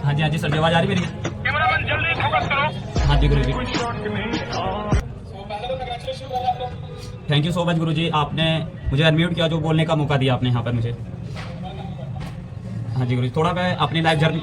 हाँ जी सर, जो आवाज आ रही मेरी? कैमरामैन जल्दी फोकस करो। हाँ जी गुरु जी, कोई शॉट नहीं। थैंक यू सो मच गुरु जी, आपने मुझे अनम्यूट किया, जो बोलने का मौका दिया आपने यहाँ पर मुझे। हाँ जी गुरु जी, थोड़ा मैं अपनी लाइफ जर्नी।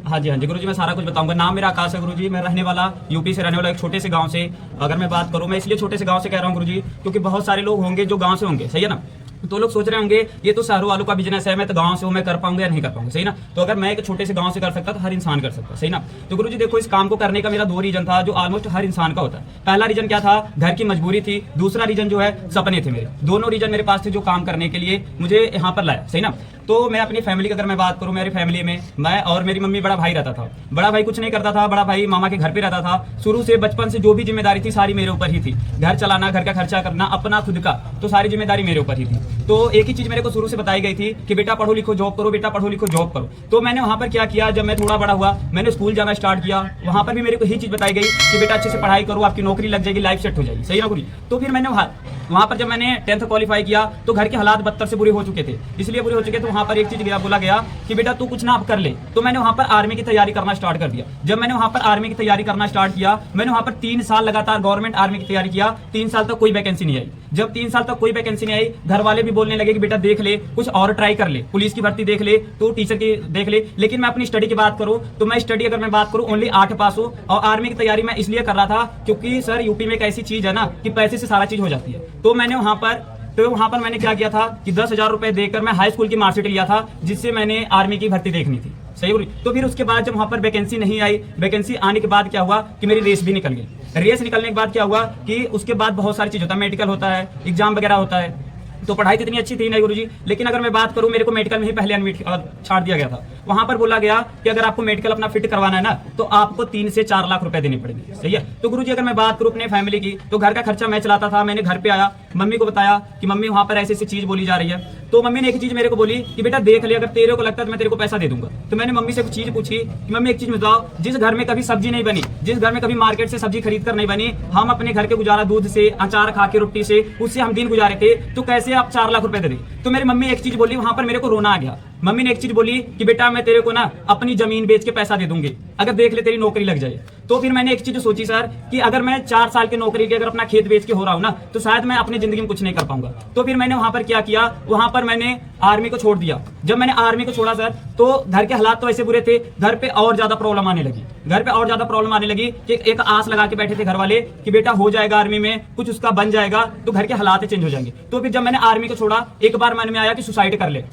हाँ जी गुरु जी, मैं सारा कुछ बताऊंगा। नाम मेरा आकाश है गुरु जी, मैं रहने वाला यूपी से रहने वाला एक छोटे से गांव से। अगर मैं बात करूं, मैं इसलिए छोटे से गांव से कह रहा हूं गुरु जी, क्योंकि बहुत सारे लोग होंगे जो गांव से होंगे, सही है ना। तो लोग सोच रहे होंगे ये तो शहरों वालों का बिजनेस है, मैं तो गांव से हूं, मैं कर पाऊंगा या नहीं कर पाऊंगा, सही ना। तो अगर मैं एक छोटे से गांव से कर सकता तो हर इंसान कर सकता, सही ना। तो गुरु जी देखो, इस काम को करने का मेरा 2 रीजन था, जो ऑलमोस्ट हर इंसान का होता है। पहला रीजन क्या था, घर की मजबूरी थी। दूसरा रीजन जो है सपने थे मेरे। दोनों रीजन मेरे पास थे जो काम करने के लिए मुझे यहाँ पर लाया, सही ना। तो मैं अपनी फैमिली की अगर मैं बात करूं, मेरी फैमिली में मैं और मेरी मम्मी, बड़ा भाई रहता था। बड़ा भाई कुछ नहीं करता था, बड़ा भाई मामा के घर पे रहता था। शुरू से बचपन से जो भी जिम्मेदारी थी सारी मेरे ऊपर ही थी। घर चलाना, घर का खर्चा करना, अपना खुद का, तो सारी जिम्मेदारी मेरे ऊपर ही थी। तो एक ही चीज मेरे को शुरू से बताई गई थी कि बेटा पढ़ो लिखो जॉब करो, बेटा पढ़ो लिखो जॉब करो। तो मैंने वहां पर क्या किया, जब मैं थोड़ा बड़ा हुआ मैंने स्कूल जाना स्टार्ट किया। वहां पर भी मेरे को यही चीज बताई गई कि बेटा अच्छे से पढ़ाई करो, आपकी नौकरी लग जाएगी, लाइफ सेट हो जाएगी, सही ना गुरु। तो फिर मैंने वहां पर जब मैंने 10th क्वालिफाई किया तो घर के हालात बदतर से बुरे हो चुके थे। इसलिए बुरे हो चुके तो वहां पर एक चीज बोला गया कि बेटा तू कुछ ना अब कर ले। तो मैंने वहां पर आर्मी की तैयारी करना स्टार्ट कर दिया। जब मैंने वहां पर आर्मी की तैयारी करना स्टार्ट किया, मैंने वहां पर 3 साल लगातार गवर्नमेंट आर्मी की तैयारी किया। 3 साल तक कोई वैकेंसी नहीं आई। जब 3 साल तक कोई वैकेंसी नहीं आई, घर वाले भी बोलने लगे कि बेटा देख ले, कुछ और ट्राई कर ले, पुलिस की भर्ती देख ले, तो टीचर की देख ले। लेकिन मैं अपनी स्टडी की बात करूं तो मैं स्टडी अगर मैं बात करूं ओनली 8 पास हूं। और आर्मी की तैयारी मैं इसलिए कर रहा था क्योंकि सर यूपी में एक ऐसी चीज है ना कि पैसे से सारा चीज हो जाती है। तो वहां पर मैंने क्या किया था कि 10,000 रुपए देकर मैं हाई स्कूल की मार्कशीट लिया था, जिससे मैंने आर्मी की भर्ती देखनी थी, सही बोली। तो फिर उसके बाद जब वहां पर वैकेंसी नहीं आई, वैकेंसी आने के बाद क्या हुआ कि मेरी रेस भी निकल गई। रेस निकलने के बाद क्या हुआ कि उसके बाद बहुत सारी चीज होता है, मेडिकल होता है, एग्जाम वगैरह होता है। तो पढ़ाई तो इतनी अच्छी थी नहीं गुरुजी, लेकिन अगर मैं बात करूं, मेरे को मेडिकल में ही पहले एडमिट छाड़ दिया गया था। वहां पर बोला गया कि अगर आपको मेडिकल अपना फिट करवाना है ना, तो आपको 3 से 4 लाख रुपए देने पड़ेंगे, सही है। तो गुरुजी अगर मैं बात करूं अपने फैमिली की, तो घर का खर्चा मैं चलाता था। मैंने घर पे आया, मम्मी को बताया कि मम्मी वहां पर ऐसी ऐसी चीज बोली जा रही है। तो मम्मी ने एक चीज मेरे को बोली कि बेटा देख ले, अगर तेरे को लगता है तो मैं तेरे को पैसा दे दूंगा। तो मैंने मम्मी से कुछ चीज पूछी कि मम्मी एक चीज बताओ, जिस घर में कभी सब्जी नहीं बनी, जिस घर में कभी मार्केट से सब्जी खरीद कर नहीं बनी, हम अपने घर के गुजारा दूध से, अचार खा के, रोटी से, उससे हम दिन गुजारे थे, तो कैसे आप 4 लाख रुपए दे। तो मेरी मम्मी एक चीज बोली, वहां पर मेरे को रोना आ गया। मम्मी ने एक चीज बोली कि बेटा मैं तेरे को ना अपनी जमीन बेच के पैसा दे दूंगी, अगर देख ले तेरी नौकरी लग जाए। तो फिर मैंने एक चीज सोची सर कि अगर मैं 4 साल की नौकरी के अगर अपना खेत बेच के हो रहा हूं ना, तो शायद मैं अपनी जिंदगी में कुछ नहीं कर पाऊंगा। तो फिर मैंने वहां पर क्या किया, वहां पर मैंने आर्मी को छोड़ दिया। जब मैंने आर्मी को छोड़ा सर, तो घर के हालात तो ऐसे बुरे थे, घर पे और ज्यादा प्रॉब्लम आने लगी। घर पे और ज्यादा प्रॉब्लम आने लगी कि एक आस लगा के बैठे थे घर वाले कि बेटा हो जाएगा आर्मी में, कुछ उसका बन जाएगा, तो घर के हालात चेंज हो जाएंगे। तो फिर जब मैंने आर्मी को छोड़ा, एक बार मन में आया कि सुसाइड कर ले,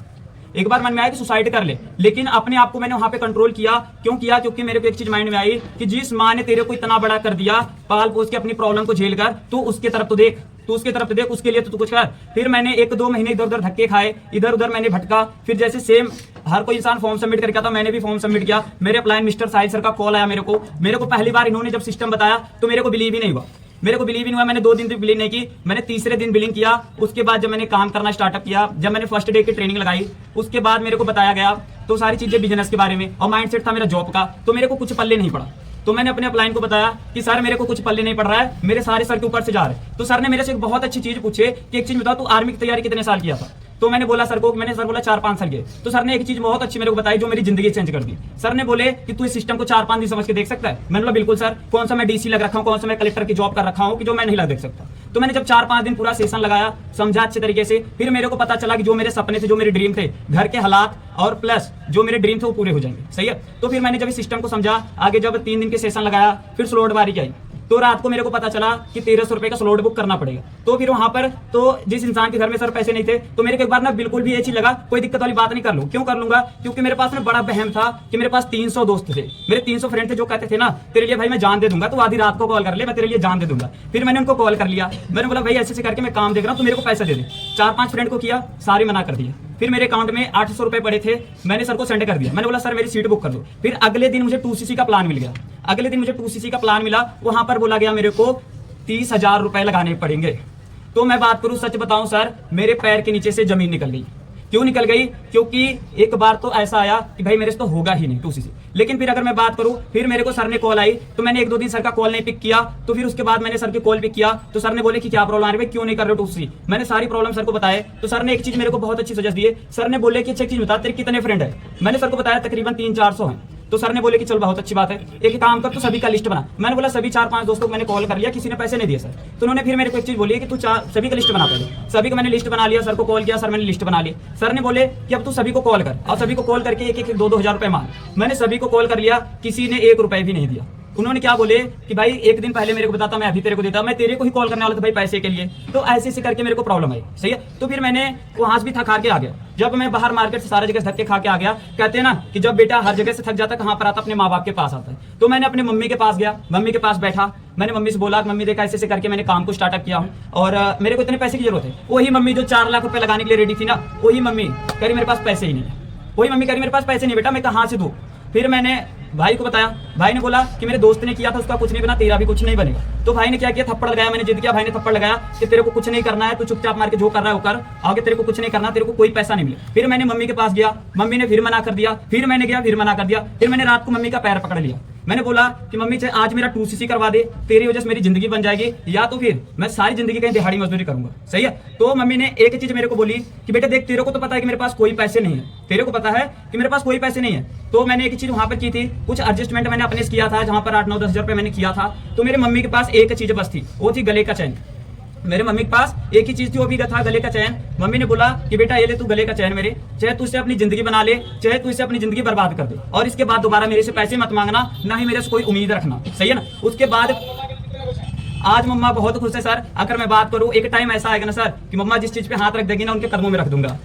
एक बार मन में आया कि सुसाइड कर ले। लेकिन अपने आप को मैंने वहां पे कंट्रोल किया। क्यों किया? क्योंकि मेरे को एक चीज माइंड में आई कि जिस माँ ने तेरे को इतना बड़ा कर दिया, पाल पोस के अपनी प्रॉब्लम को झेल कर, तो उसके तरफ तो देख, तो उसके तरफ देख, उसके लिए तो तू कुछ कर। फिर मैंने 1-2 महीने इधर उधर धक्के खाए, इधर उधर मैंने भटका। फिर जैसे सेम हर कोई इंसान फॉर्म सबमिट करके आता, मैंने भी फॉर्म सबमिट किया। मेरे अपलाइन मिस्टर साहिल सर का कॉल आया मेरे को पहली बार इन्होंने जब सिस्टम बताया तो मेरे को बिलीव ही नहीं हुआ। मैंने 2 दिन तक बिलिंग नहीं की। मैंने तीसरे दिन बिलिंग किया। उसके बाद जब मैंने काम करना स्टार्टअप किया, जब मैंने फर्स्ट डे की ट्रेनिंग लगाई, उसके बाद मेरे को बताया गया तो सारी चीजें बिजनेस के बारे में, और माइंडसेट था मेरा जॉब का। तो मेरे को कुछ पल्ले नहीं पड़ा। तो मैंने अपने अपलाइन को बताया कि सर मेरे को कुछ पल्ले नहीं पड़ रहा है, मेरे सारे सर के ऊपर से जा रहे हैं। तो सर ने मेरे से एक बहुत अच्छी चीज पूछे कि एक चीज बताओ, तू आर्मी की तैयारी कितने साल किया था? तो मैंने बोला सर को, सर बोला 4-5 साल के। तो सर ने एक चीज बहुत अच्छी मेरे को बताई जो मेरी जिंदगी चेंज कर दी। सर ने बोले कि तू इस सिस्टम को 4-5 दिन समझ के देख सकता है? मैंने बोला बिल्कुल सर। कौन सा मैं डीसी लग रखा हूँ, कौन सा मैं कलेक्टर की जॉब कर रखा हूँ कि जो मैं नहीं लग देख सकता? तो मैंने जब 4-5 दिन पूरा सेशन लगाया, समझा अच्छे तरीके से, फिर मेरे को पता चला कि जो मेरे सपने थे, जो मेरे ड्रीम थे, घर के हालात और प्लस जो मेरे ड्रीम थे वो पूरे हो जाएंगे, सही है। तो फिर मैंने जब इस सिस्टम को समझा, आगे जब 3 दिन के सेशन लगाया, फिर स्लॉट बारी आई, तो रात को मेरे को पता चला कि 1300 रुपए का स्लॉट बुक करना पड़ेगा। तो फिर वहां पर तो जिस इंसान के घर में सर पैसे नहीं थे, तो मेरे को एक बार ना बिल्कुल भी ये चीज लगा कोई दिक्कत वाली बात नहीं, कर लूं। क्यों कर लूंगा? क्योंकि मेरे पास में बड़ा बहम था कि मेरे पास 300 दोस्त थे, मेरे 300 फ्रेंड थे जो कहते थे ना तेरे लिए भाई मैं जान दे दूंगा, तो आधी रात को कॉल कर ले, मैं तेरे लिए जान दे दूंगा। फिर मैंने उनको कॉल कर लिया, मैंने बोला भाई ऐसे करके मैं काम देख रहा हूँ, तो मेरे को पैसा दे दे। 4-5 फ्रेंड को किया, सारे मना कर दिया। फिर मेरे अकाउंट में 800 रुपए पड़े थे, मैंने सर को सेंड कर दिया। मैंने बोला सर मेरी सीट बुक कर दो। फिर अगले दिन मुझे 2cc का प्लान मिल गया। अगले दिन मुझे 2cc का प्लान मिला, वहां पर बोला गया मेरे को 30,000 रुपए लगाने पड़ेंगे। तो मैं बात करूं, सच बताऊं सर, मेरे पैर के नीचे से जमीन निकल गई। क्यों निकल गई? क्योंकि एक बार तो ऐसा आया कि भाई मेरे से तो होगा ही नहीं 2cc। लेकिन फिर अगर मैं बात करूं, फिर मेरे को सर ने कॉल आई, तो मैंने 1-2 दिन सर का कॉल नहीं पिक किया। तो फिर उसके बाद मैंने सर की कॉल पिक किया, तो सर ने बोले कि क्या प्रॉब्लम आ रही है, क्यों नहीं कर रहे हो 2cc। मैंने सारी प्रॉब्लम सर को बताए, तो सर ने एक चीज मेरे को बहुत अच्छी सजेस्ट दी। सर ने बोले कि अच्छा एक चीज बता, तेरे कितने फ्रेंड है? मैंने सर को बताया तकरीबन 300-400 हैं। तो सर ने बोले कि चल बहुत अच्छी बात है, एक काम कर, तू सभी का लिस्ट बना। मैंने बोला सभी 4-5 दोस्तों को मैंने कॉल कर लिया, किसी ने पैसे नहीं दिए सर। तो उन्होंने फिर मेरे को एक चीज बोली है कि तू सभी का लिस्ट बना पहले। सभी का मैंने लिस्ट बना लिया, सर को कॉल किया, सर मैंने लिस्ट बना ली। सर ने बोले कि अब तू सभी को कॉल कर, और सभी को कॉल करके 1-1, 2-2 हज़ार रुपए मांग। मैंने सभी को कॉल कर लिया, किसी ने 1 रुपए भी नहीं दिया। उन्होंने क्या बोले कि भाई एक दिन पहले मेरे को बताता, मैं अभी तेरे को देता, मैं तेरे को ही कॉल करने वाला था भाई पैसे के लिए। तो ऐसे ऐसे करके मेरे को प्रॉब्लम आई, सही है। तो फिर मैंने वहां से भी थक हार के आ गया। जब मैं बाहर मार्केट से सारी जगह धक्के खा के आ गया, कहते हैं ना कि जब बेटा हर जगह से थक जाता है, कहाँ पर आता, अपने माँ बाप के पास आता है। तो मैंने अपने मम्मी के पास गया, मम्मी के पास बैठा, मैंने मम्मी से बोला कि मम्मी देखा ऐसे ऐसे करके मैंने काम को स्टार्टअप किया हूँ, और मेरे को इतने पैसे की जरूरत है। वही मम्मी जो 4 लाख रुपए लगाने के लिए रेडी थी ना, वही मम्मी कह रही मेरे पास पैसे ही नहीं है। वही मम्मी कह रही मेरे पास पैसे नहीं बेटा, मैं कहाँ से दूँ? फिर मैंने भाई को बताया, भाई ने बोला कि मेरे दोस्त ने किया था, उसका कुछ नहीं बना, तेरा भी कुछ नहीं बनेगा। तो भाई ने क्या किया, थप्पड़ लगाया, मैंने जिद किया, भाई ने थप्पड़ लगाया कि तेरे को कुछ नहीं करना है, तू चुपचाप मार के जो कर रहा है वो कर, आगे तेरे को कुछ नहीं करना, तेरे को कोई पैसा नहीं मिले। फिर मैंने मम्मी के पास गया, मम्मी ने फिर मना कर दिया, फिर मैंने गया, फिर मना कर दिया। फिर मैंने रात को मम्मी का पैर पकड़ लिया, मैंने बोला कि मम्मी चाहे आज मेरा 2cc करवा दे, तेरी वजह से मेरी जिंदगी बन जाएगी, या तो फिर मैं सारी जिंदगी कहीं दिहाड़ी मजदूरी करूंगा, सही है। तो मम्मी ने एक चीज मेरे को बोली कि बेटा देख, तेरे को तो पता है कि मेरे पास कोई पैसे नहीं है, तेरे को पता है कि मेरे पास कोई पैसे नहीं है। तो मैंने एक चीज वहां पर की थी, कुछ एडजस्टमेंट मैंने अपने से किया था, जहां पर 8-9-10 हज़ार रुपए मैंने किया था। तो मेरे मम्मी के पास एक चीज बस थी, वो थी गले का चैन। मेरे मम्मी के पास एक ही चीज थी, वो भी था गले का चैन। मम्मी ने बोला कि बेटा ये ले तू गले का चैन मेरे, चाहे तू इससे अपनी जिंदगी बना ले, चाहे तू इससे अपनी जिंदगी बर्बाद कर दे, और इसके बाद दोबारा मेरे से पैसे मत मांगना, ना ही मेरे से कोई उम्मीद रखना, सही है ना। उसके बाद आज मम्मा बहुत खुश है सर। अगर मैं बात करूं, एक टाइम ऐसा आएगा ना सर कि मम्मा जिस चीज पे हाथ रख देगी ना, उनके कदमों में रख दूंगा।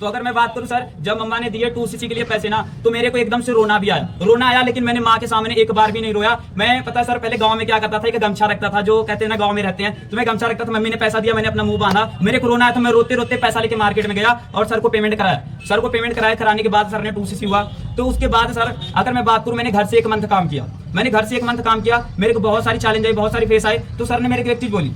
तो अगर मैं बात करूं सर, जब मम्मा ने दिए 2cc के लिए पैसे ना, तो मेरे को एकदम से रोना भी आया, रोना आया, लेकिन मैंने माँ के सामने एक बार भी नहीं रोया। मैं पता सर पहले गांव में क्या करता था, एक गमछा रखता था, जो कहते हैं ना गांव में रहते हैं, तो मैं गमछा रखता था। मम्मी ने पैसा दिया, मैंने अपना मुंह बांधा, मेरे को रोना आया, तो मैं रोते रोते पैसा लेके मार्केट में गया और सर को पेमेंट कराया। सर को पेमेंट कराने के बाद सर ने 2cc हुआ। तो उसके बाद सर अगर मैं बात करूं, मैंने घर से 1 मंथ काम किया, मैंने घर से 1 मंथ काम किया, मेरे को बहुत सारी चैलेंज आई, बहुत सारी फेस आए। तो सर ने मेरे को एक चीज बोली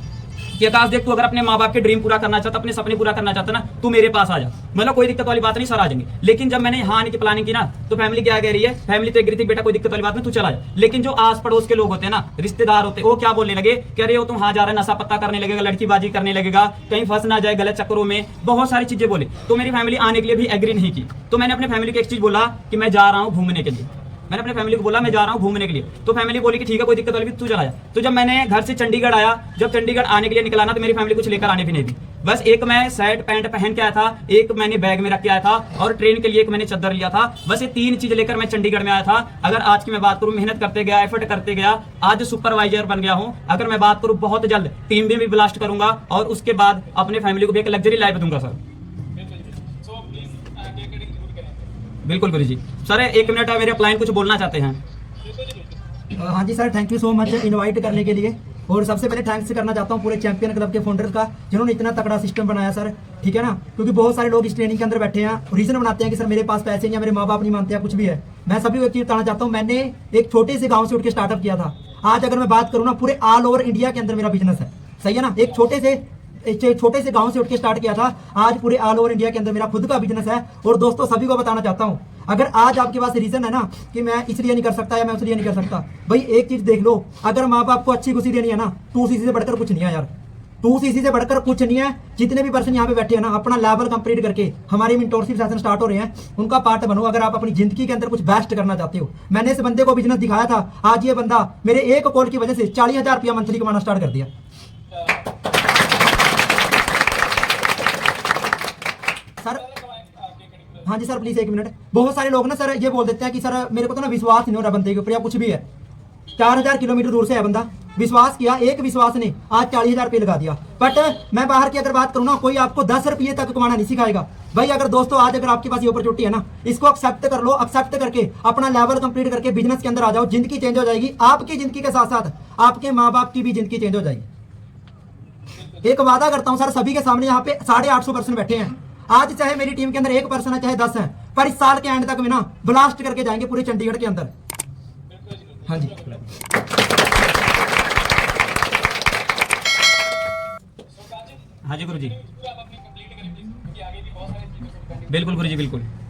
कि आकाश देख, तू अगर अपने माँ बाप के ड्रीम पूरा करना चाहता, अपने सपने पूरा करना चाहता ना, तू मेरे पास आ जा। मतलब कोई दिक्कत वाली बात नहीं, सर आ जाएंगे। लेकिन जब मैंने यहाँ आने की प्लानिंग की ना, तो फैमिली क्या कह रही है, फैमिली तो एग्री थी, बेटा कोई दिक्कत वाली बात नहीं, तू चला जा। लेकिन जो आस पड़ोस के लोग होते हैं ना, रिश्तेदार होते हैं, वो क्या बोलने लगे, कह रहे हो तुम वहां जा रहे, नशा पत्ता करने लगेगा, लड़कीबाजी करने लगेगा, कहीं फंस ना जाए गलत चक्करों में, बहुत सारी चीजें बोले। तो मेरी फैमिली आने के लिए भी एग्री नहीं की। तो मैंने अपने फैमिली को एक चीज बोला कि मैं जा रहा हूँ घूमने के लिए, मैंने अपने फैमिली को बोला मैं जा रहा हूँ घूमने के लिए। तो फैमिली बोली कि ठीक है कोई दिक्कत वाली, तू चला जा। तो जब मैंने घर से चंडीगढ़ आया, जब चंडीगढ़ आने के लिए निकला ना, तो मेरी फैमिली कुछ लेकर आने भी नहीं थी। बस एक मैं शर्ट पैंट पहन के आया था, एक मैंने बैग में रख के आया था, और ट्रेन के लिए एक मैंने चादर लिया था। बस ये 3 चीज लेकर मैं चंडीगढ़ में आया था। अगर आज की मैं बात करूं, मेहनत करते गया, एफर्ट करते गया, आज सुपरवाइजर बन गया हूं। अगर मैं बात करूं, बहुत जल्द टीम भी ब्लास्ट करूंगा, और उसके बाद अपने फैमिली को भी एक लग्जरी लाइफ दूंगा सर। बिल्कुल गुरु जी। सर 1 मिनट है, मेरे क्लाइंट कुछ बोलना चाहते हैं। हाँ जी sir, thank you so much invite करने के लिए। और सबसे पहले थैंक्स करना चाहता हूँ पूरे चैंपियन क्लब के फाउंडर्स का, जिन्होंने इतना तगड़ा सिस्टम बनाया सर, ठीक है ना। क्योंकि बहुत सारे लोग इस ट्रेनिंग के अंदर बैठे हैं, रीजन बनाते हैं कि सर मेरे पास पैसे नहीं है, मेरे माँ बाप नहीं मानते हैं, कुछ भी है। मैं सभी को एक चीज बताना चाहता हूँ, मैंने एक छोटे से गाँव से उठ के स्टार्टअप किया था। आज अगर मैं बात करूँ ना, पूरे ऑल ओवर इंडिया के अंदर मेरा बिजनेस है, सही है ना। एक छोटे से गांव से उठ के स्टार्ट किया था, आज पूरे ऑल ओवर इंडिया के अंदर मेरा खुद का बिजनेस है। और दोस्तों सभी को बताना चाहता हूं, अगर आज आपके पास रीजन है ना कि मैं इसलिए नहीं कर सकता या मैं उसलिए नहीं कर सकता, भाई एक चीज देख लो, अगर माँ बाप को अच्छी खुशी देनी है ना, 2cc से बढ़कर कुछ नहीं है यार, 2cc से बढ़कर कुछ नहीं है। जितने भी पर्सन यहाँ पे बैठे हैं ना, अपना लेवल कंप्लीट करके, हमारी मेंटोरशिप सेशन स्टार्ट हो रहे हैं, उनका पार्ट बनो। अगर आप अपनी जिंदगी के अंदर कुछ बेस्ट करना चाहते हो, मैंने इस बंदे को बिजनेस दिखाया था, आज ये बंदा मेरे एक कॉल की वजह से 40,000 रुपया मंथली कमाना स्टार्ट कर दिया। सर हाँ जी सर, प्लीज 1 मिनट। बहुत सारे लोग ना सर ये बोल देते हैं कि सर मेरे को तो ना विश्वास नहीं हो रहा बंदे के ऊपर या कुछ भी है। 4000 किलोमीटर दूर से है बंदा, विश्वास किया, एक विश्वास ने आज 40,000 रुपये लगा दिया। बट मैं बाहर की अगर बात करूँ ना, कोई आपको 10 रुपये तक कमाना नहीं सिखाएगा भाई। अगर दोस्तों आज अगर आपके पास ये अपॉर्चुनिटी है ना, इसको एक्सेप्ट कर लो, एक्सेप्ट करके अपना लेवल कंप्लीट करके बिजनेस के अंदर आ जाओ, जिंदगी चेंज हो जाएगी। आपकी जिंदगी के साथ साथ आपके माँ बाप की भी जिंदगी चेंज हो जाएगी। एक वादा करता हूँ सर, सभी के सामने यहाँ पे 850 पर्सन बैठे हैं। आज चाहे मेरी टीम के अंदर 1 पर्सन है, चाहे 10 है, पर इस साल के एंड तक में ना ब्लास्ट करके जाएंगे पूरे चंडीगढ़ के अंदर। हाँ जी हाँ जी गुरु जी, बिल्कुल गुरु जी, बिल्कुल।